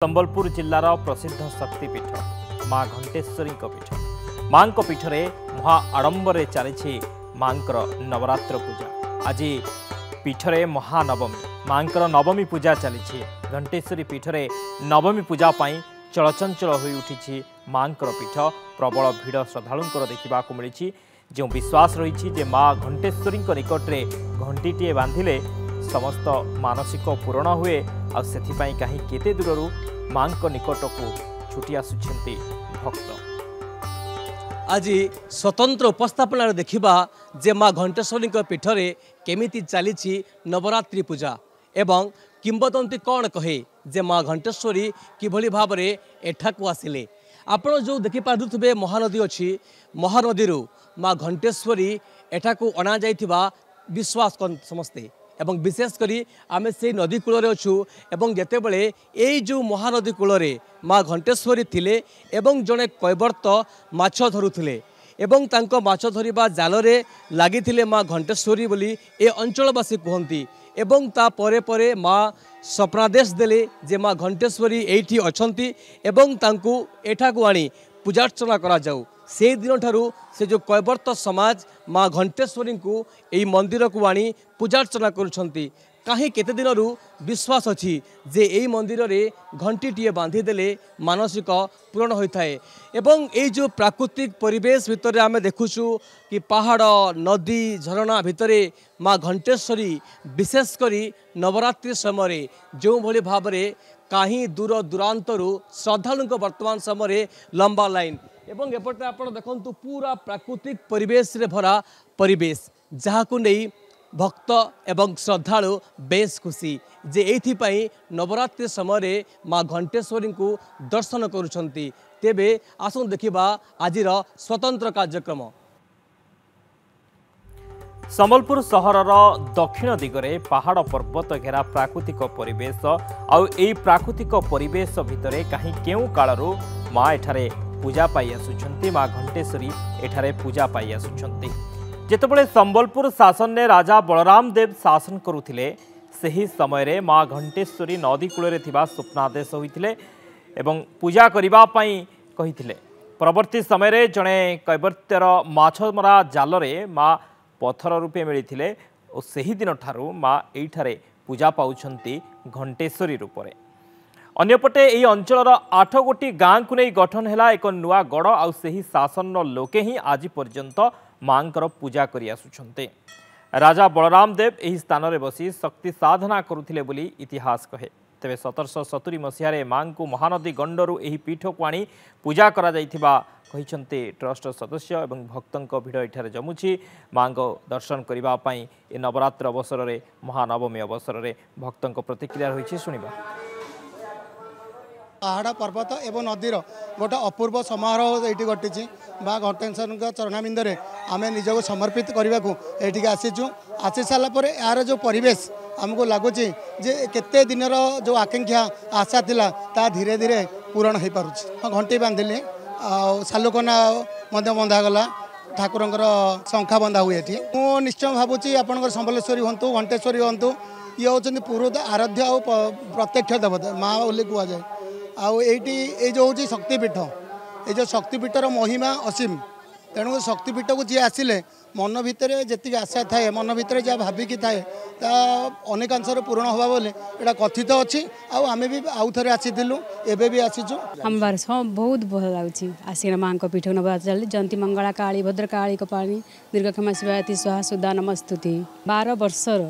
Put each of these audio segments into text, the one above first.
संबलपुर जिलार प्रसिद्ध शक्तिपीठ माँ घंटेश्वरी पीठ माँ पीठरे महा आडंबर चली माँ नवरात्र पूजा। आज पीठरे महानवमी माँ नवमी पूजा चली घंटेश्वरी पीठरे नवमी पूजा पाई चलचंचल हो उठी माँ पीठ प्रबल भिड़ श्रद्धालुंकर देखा मिली जो विश्वास रही माँ घंटेश्वरी निकटरे घंटीटे बांधिले समस्त मानसिक पूरण हुए आथिपाई कहीं केते दूररू माँ निकट को छुटी आसुछंती भक्त। आज स्वतंत्र उपस्थापन देखा जे माँ घंटेश्वरी पीठरे केमिति चली नवरात्रि पूजा एवं किंबदंती कौन कहे जे माँ घंटेश्वरी किभली भाव में एठाकू आसिले। आपण जो देखि पारुथिबे महानदी अच्छी महानदी माँ घंटेश्वरी एठाकू अणा जाइथिबा विश्वास समस्ते एवं विशेषकर आमे से नदी कूल अच्छु एवं जेते बळे एई जो महानदी कूल माँ घंटेश्वरी थिले एवं जड़े कैवर्त माछ धरुथिले एवं तांको माछ धरिबा जालरे लागिथिले माँ घंटेश्वरी बोली ए अंचलवासी कहती एवं ता परे परे माँ स्वप्नादेश देले जे माँ घंटेश्वरी एठी अछंती एवं तांकू एठाकू आनी पूजार्चना करा जाऊ। से दिन ठारू से जो कैवर्त समाज माँ घंटेश्वरी को यही मंदिर को आनी पूजार्चना करुछंती। कहीं केते दिनरू विश्वास अच्छी जे यही मंदिर रे घंटीटीए बांधिदेले मानसिक पूरण होता है। एवं ये जो प्राकृतिक परिवेश भितर आमे देखुछु कि पहाड़ नदी झरणा भितर माँ घंटेश्वरी विशेषकर नवरात्रि समय जो भली भाव में कहीं दूर दूरांतरू श्रद्धालु वर्तमान समय लंबा लाइन एवं एपटे आप देखु पूरा प्राकृतिक परिवेश रे भरा परिवेश जहाँ को नहीं भक्त एवं श्रद्धालु बेस खुशी जे एथिपाई नवरात्रि समय माँ घंटेश्वरी को दर्शन करुछंती। तेबे आसुन देखिबा आजिर स्वतंत्र कार्यक्रम। संबलपुर सहरर दक्षिण दिगरे पहाड़ पर्वत घेरा प्राकृतिक परिवेश आई प्राकृतिक परिवेश भितरे कहीं केउ कालरू माँ एठारे पूजा पाई आसुछंती माँ घंटेश्वरी एठारे पूजा पाई आसुछंती। जेतेबेले संबलपुर शासन ने राजा बलराम देव शासन करुथिले सही समय रे माँ घंटेश्वरी नदी कूल स्वप्नादेश होइथिले एवं पूजा करिबा पाई कहिथिले। परवर्ती समय रे जणे कैवर्तर माछ मरा जाल रे माँ पत्थर रूपे मिली और सही दिन ठारू माँ एठारे पूजा पाउछंती घंटेश्वरी रूपरे। अन्यपटे यही अंचलर 8 गोटी गाँ को नहीं गठन है एक नुआ गढ़ आउ सही शासन लोके ही आज पर्यंत माँकर पूजा करि आसुछन्ते। राजा बलराम देव यही स्थान रे बसी शक्ति साधना करुथिले बोली इतिहास कहे। तेबे 1770 मसीह माँ को महानदी गंडरू यही पीठ को आनी पूजा करा जाइथिबा कहिछन्ते ट्रस्ट सदस्य एवं भक्तंक भिड़ एठारे जमुछि। माँ को दर्शन करिबा पई ए नवरात्र अवसर रे महानवमी अवसर रे भक्तंक प्रतिक्रिया रहिछि सुनिबा। पहाड़ पर्वत एवं नदीर गोटे अपूर्व समारोह ये घटी माँ घंटेश्वरी चरणाबिंदे आम निजक समर्पित करने को ये आसीचु। आसी सारापर यार जो परिवेश आमको लगुच केते दिन जो आकांक्षा आशा थिला ता धीरे धीरे पूरण हो पारुछि। घंटी बांधिले सालुकना बंधागला ठाकुरंकर शंखा बंधा हुए ये मु निश्चय भावुची आपंकर संबलेश्वरी हूँ घंटेश्वरी हूँ ये हूँ पूर्व आराध्य और प्रत्यक्ष देवता माँ बोली कहुए आई जो हूँ शक्तिपीठ ये जो शक्तिपीठर महिमा असीम तेणु शक्तिपीठ को जी आसिले मन भितर जी आशा थाए मन भितर जहाँ भाविकी थाए अनेकांशर पूरण हवा बोले यहाँ कथित अच्छी आम भी आउ थे आसीलु एवं भी आसीचु। हम बार बहुत भल लगे आसिक माँ पीठ नवरात्र चल जयंती मंगला काली भद्रकाली कपाणी दीर्घक्षमा शिवायती स्वाहा सुधा नमस्तुति 12 वर्षर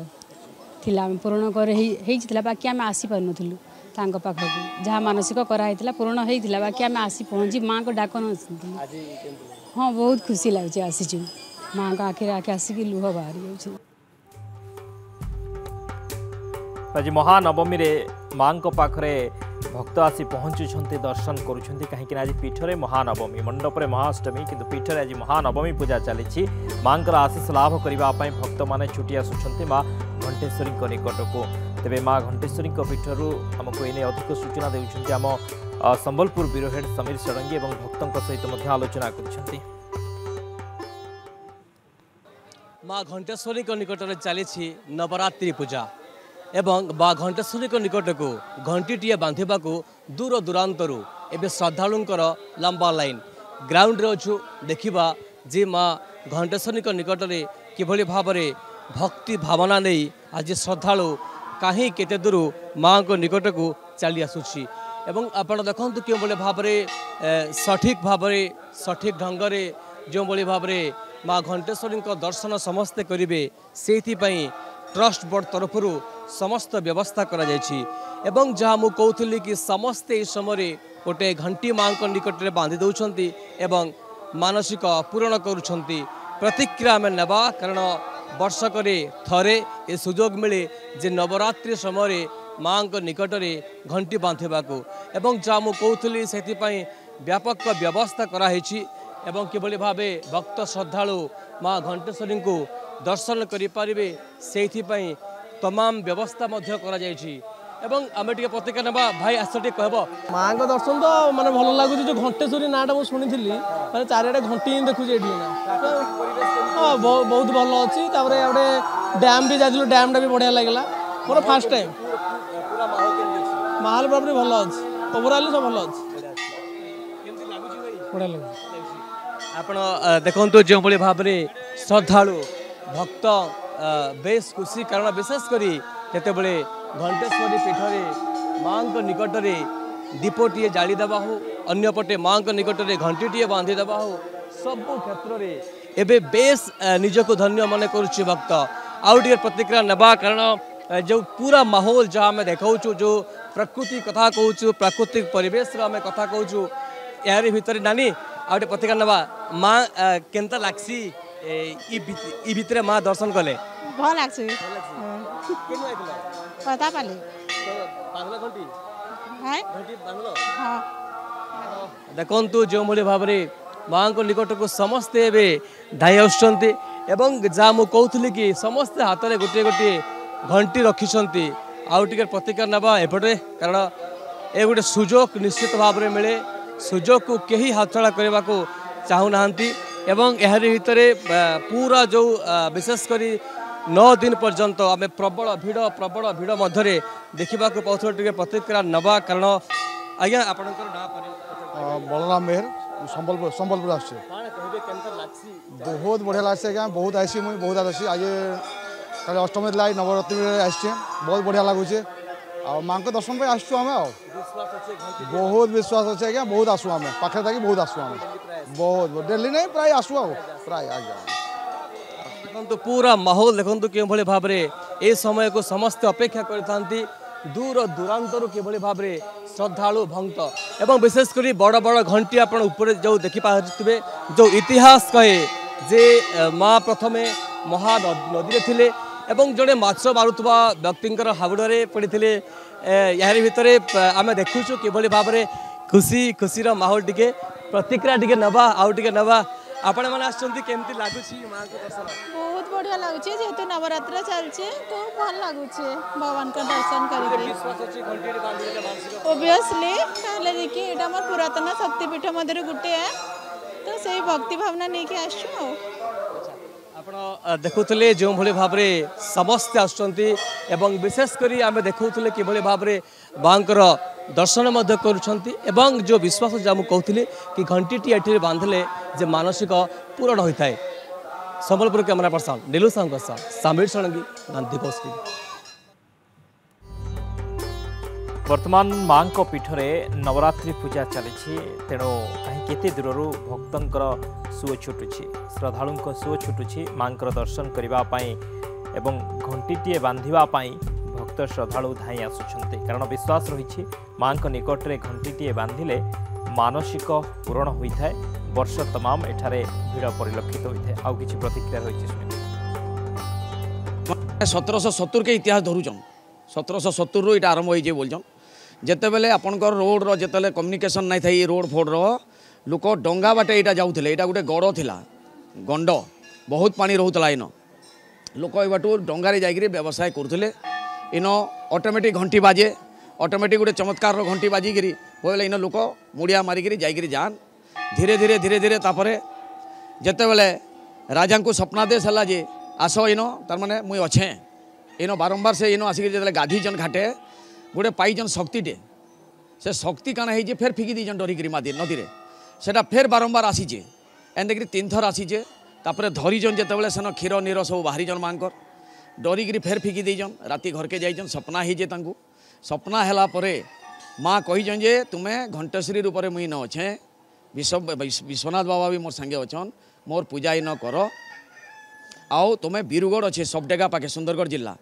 थिला पूरण कर बाकी आम आसी पार्नु पाखक जहाँ मानसिक कराई पूर्ण होता बाकी आम आसी पहुँची माँ को डाक न। हाँ बहुत खुशी लगे आसीचु माँ को आखिर आके आसिक लुह बाहरी जाऊँ। आज महानवमी रे माँ पाखरे भक्त आसी पहुँचुंट दर्शन करुँच कहीं आज पीठरे महानवमी मंडपरे महाअष्टमी किंतु पीठरे आज महानवमी पूजा चली माँ आशीष लाभ करने भक्त मैंने छुटी आसुँच माँ घंटेश्वरी निकट को। तेबे माँ घंटेश्वरी पीठरू आमको एने अधिक सूचना देउछन्ति आम संबलपुर ब्यूरो हेड समीर षडंगी एवं भक्तों सहित आलोचना कर। माँ घंटेश्वरी निकट में चली नवरात्रि पूजा एवं बा घंटेश्वरी निकट को घंटीटे बांधा दूर दूरांतरू एवं श्रद्धालुंकर लंबा लाइन ग्राउंड रे अच्छु देखा जे माँ घंटेश्वरी निकट में किभली भाव में भक्ति भावना नहीं आज श्रद्धालु कहीं केते दूर माँ को निकट को चली आसुची एवं आपण देखते क्यों भाव में सठिक भाव सठिक ढंग से जो भाव में माँ घंटेश्वरी दर्शन समस्ते करेंगे से ट्रस्ट बोर्ड तरफ समस्त व्यवस्था करा जायछि एवं जहाँ मु कहूली कि समस्ते इस समय गोटे घंटी माँ निकट में बांधि दौरान एवं मानसिक पूरण करुँच प्रतिक्रिया आम नेबा कारण वर्षक थरे ए सुजोग मिले जे नवरात्रि समय माँ निकट में घंटी बांधवा एवं जहाँ मु कहूली से व्यापक व्यवस्था कराई एवं किभली भावे भक्त श्रद्धालु माँ घंटेश्वरी को दर्शन करें से तमाम व्यवस्था एवं आम टे प्रतिक्रिया ना भाई आस कह माँ को दर्शन तो मैंने भल लगुच जो घंटेश्वरी नाटा मुझे शुणी मैंने चारिड़े घंटी ही देखुचे हाँ बहुत भल अच्छी गोटे डैम भी जाइलु डैम टा भी बढ़िया लगे मोर फास्ट टाइम माहौल पूरा भल अच्छी ओवरऑल सब भल अच्छी बढ़िया लगे आपण देखु जो भाव में श्रद्धालु भक्त बेस खुशी कारण विशेषकर केतबले घंटेश्वरी पीठ में माँ निकट में दीपटे जालीदेवा हो अन्यपटे माँ निकट में घंटीटे बांधिदेवा हो सबु क्षेत्र में एबे बेस निजको धन्य मन करुच्ची भक्त आउ टे प्रतिक्रिया नेबा कारण जो पूरा माहौल जहाँ आम देखा जो प्रकृति कथा कहूँ प्राकृतिक परिवेश आम कथा कहूँ यार भितर नानी आउ टे प्रतिक्रिया नेबा माँ केनता लागसी ई भितर माँ दर्शन कले भल लागसी पता पाले देखु जो भाव में माँ को निकट को समस्ते धाई आसुँच जहाँ मुझे कहूली कि समस्ते हाथ में गोटे गोटे घंटी रखिंट आउ टे प्रतिक्रिया नेबा एपटे कारण ये गोटे सुजोग निश्चित भाव में मिले सुजोग को कहीं हाथछड़ा करने को चाहूना एवं यार भितर पूरा जो विशेषकर 9 दिन पर्यंत आम प्रबल भिड़ मध्य देखा पाथुर टे प्रतिक्रिया नवा कारण आज्ञा आप बलराम मेहर संबलपुर आस बहुत बढ़िया लगे आज्ञा बहुत आसी मुझे बहुत आसी आज कल अष्टमी लाई नवरात्रि आसचे बहुत बढ़िया लगुचे आ माँ को दर्शन आसचु आम बहुत विश्वास अच्छे आज्ञा बहुत आसू आम पाखे थी बहुत आसू आम बहुत डेली नहीं प्राय आसू प्राय आज्ञा देखो पूरा माहौल देखो कि भाव में ये समय को समस्त अपेक्षा करते दूर दूरांतर किभली भाव में श्रद्धालु भक्त एवं विशेषकर बड़ बड़ घंटी आप जो देखिपे जो इतिहास कहे जे माँ प्रथमे महानदी थिले एवं जड़े माछ मारुवा व्यक्ति हाबुड़े पड़े यार भितर आम देखुचु किभली भाव में खुशी खुशीर माहौल टिके प्रतिक्रिया टिके नवा आउ टिके नवा आपण मैंने आमती लगुच माँ को दर्शन बहुत बढ़िया लगुच जेहेतु नवरात्र चलছে तो भल लगुच भगवान का दर्शन करके ओबियसली कहले देखिए एटा मोर पुरातन शक्तिपीठ मध्य गोटे है तो सही भक्ति भावना नहीं कि आसु आपण देखुले जो भाव में समस्ते आसुँच विशेषकर आम देखुले कि भाव में माँकर दर्शन करुँच जो विश्वास जहाँ कहती कि घंटीटी ये बांधले जे मानसिक पूरण होता है। संबलपुर कैमरा पर्सन नीलू साहू सामीर षडंगी गांधी पोस्ट। वर्तमान माँ पीठरे नवरात्रि पूजा चली तेणु कहीं केते दूर भक्तर सुओ छुटुची श्रद्धालु सुओ छुटुची माँ दर्शन करने एवं घंटीटे बांधापी भक्त श्रद्धालु धाई आसुंच कारण विश्वास रही माँ निकट में घंटीटे बांधिले मानसिक पूरण होता है वर्ष तमाम एठारे भीड़ परिलक्षित होता है। आउ किछि प्रतिक्रिया रही 1770 के इतिहास धरुचन 1770 रु इटा आरंभ होइजे बोलछन जेते बेले आपनकर रोड रो जेते कम्युनिकेशन नहीं था रोड फोड रो लोक डंगा बाटे इटा जाउथिले इटा गोटे गड़ थिला गंड बहुत पानी रहउतला इन लोक ए बाटू डंगारे जाइकरी व्यवसाय करुथिले इन ऑटोमेटिक घंटी बाजे ऑटोमेटिक गोटे चमत्कार घंटी बाजिकी बोले इन लोक मुड़िया मारिकी जाइकरी जान धीरे धीरे धीरे धीरे तापरे जेते बेले राजा को स्वप्नादेश है जे आस इन तार माने मुई अच्छे इन बारंबार से इन आसिक जो गाधीजन घाटे गोटे पाईजन शक्तिटे से शक्ति काना है फेर फिकी दीजन डरिक नदी से फेर बारंबार आसीचे एंदे 3 थर आसीचे तापर धरीजन जिते सेन क्षीर नीर सब बाहरीजन मांकर डरिक फेर फिकी दीजन राति घर के जाइजन सपना होजे सपना है माँ कहीजन जे तुम्हें घंटेश्वरी रूप से मुई न अच्छे विश्वनाथ बाबा भी मोर संगे अच्छन मोर पूजा न कर आओ तुम्हें बीरुगढ़ अच्छे सबडेगा पाखे सुंदरगढ़ जिला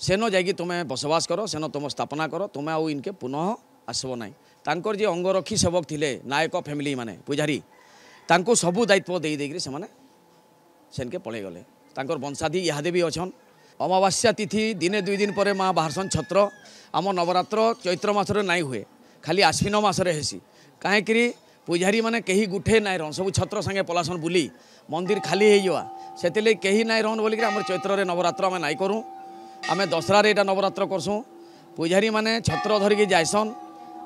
सेन जाकि तुम्हें बसवास कर सेन तुम स्थापना कर तुम्हें आउ इनके पुनः आसब ना तांकर जे अंगरक्षी सेवक थिले नायक फैमिली माने पुजारी तांको सबू दायित्व दे देकरी से माने सेनके पळे गले तांकर वंशादी इहादे भी अच्छन अमावास्या तिथि दिने 2 दिन पर माँ बाहरसन छत्र आम नवरात्र चैत्र मासरे नाई हुए खाली आश्विन मासरे हेसी कहीं पुजारी माने कहीं गुठे नाई रहन सब छत्र संगे पलासन बुली मंदिर खाली हो से कहीं नाई रहन बोलिक आम चैत्र नवरात्र आम नाई करूँ आम दशहरा यहाँ नवरात्र करसूँ पुजारी माने छत्र धरिकी जायसन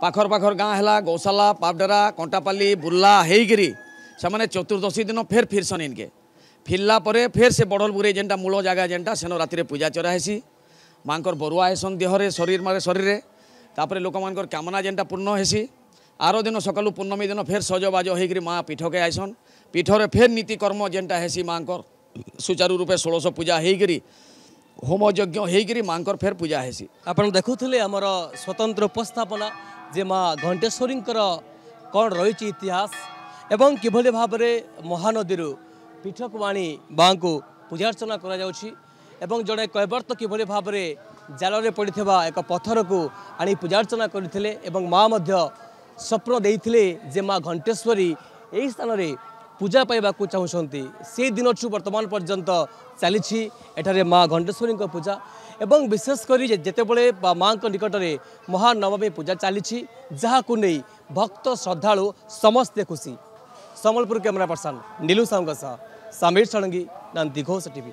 पाखर पाखर गाँ है गौशाला पापडेरा कंटापाली बुर्ला होकरी से चतुर्दशी दिन फेर फिरसन इनके फिरला परे फेर से बड़लपुर जेनटा मूल जगह जेनटा सेन राति पूजा चरा हेसी मांकर बरुआ हेसन देहरे शरीर मारे शरीर तापर लोक मानकर कामना जेनटा पूर्ण हेसी आरो दिन सकालू पूर्णमी दिन फेर सजबाज होकर माँ पीठके आइसन पीठरे फेर नीतिकर्म जेनटा हेसी मांकर सुचारू रूपे 1600 पूजा होकरी होम यज्ञ होकरी मांकर फेर पूजा हेसी आपण देखुथिले हमर स्वतंत्र उपस्थापना जे माँ घंटेश्वरी कौन रही इतिहास एवं किभली भाव महानदी पीठक आनी माँ को पूजा अर्चना करा जाउछि एवं जड़े कैवर्त किभली भाव जाल पड़ा एक पत्थर को आनी पूजा अर्चना करते एवं माँ स्वप्न देइथिले जे माँ घंटेश्वरी यही स्थान में पूजा पाइबा चाहते से दिन वर्तमान पर्यंत चली एठारे माँ घंटेश्वरी पूजा एवं विशेषकर जितेबले माँ निकट में महानवमी पूजा चली जहाँ नहीं भक्त श्रद्धालु समस्ते खुशी। संबलपुर कैमरा पर्सन नीलू साहू समीर षडंगी, नंदी घोष टीवी।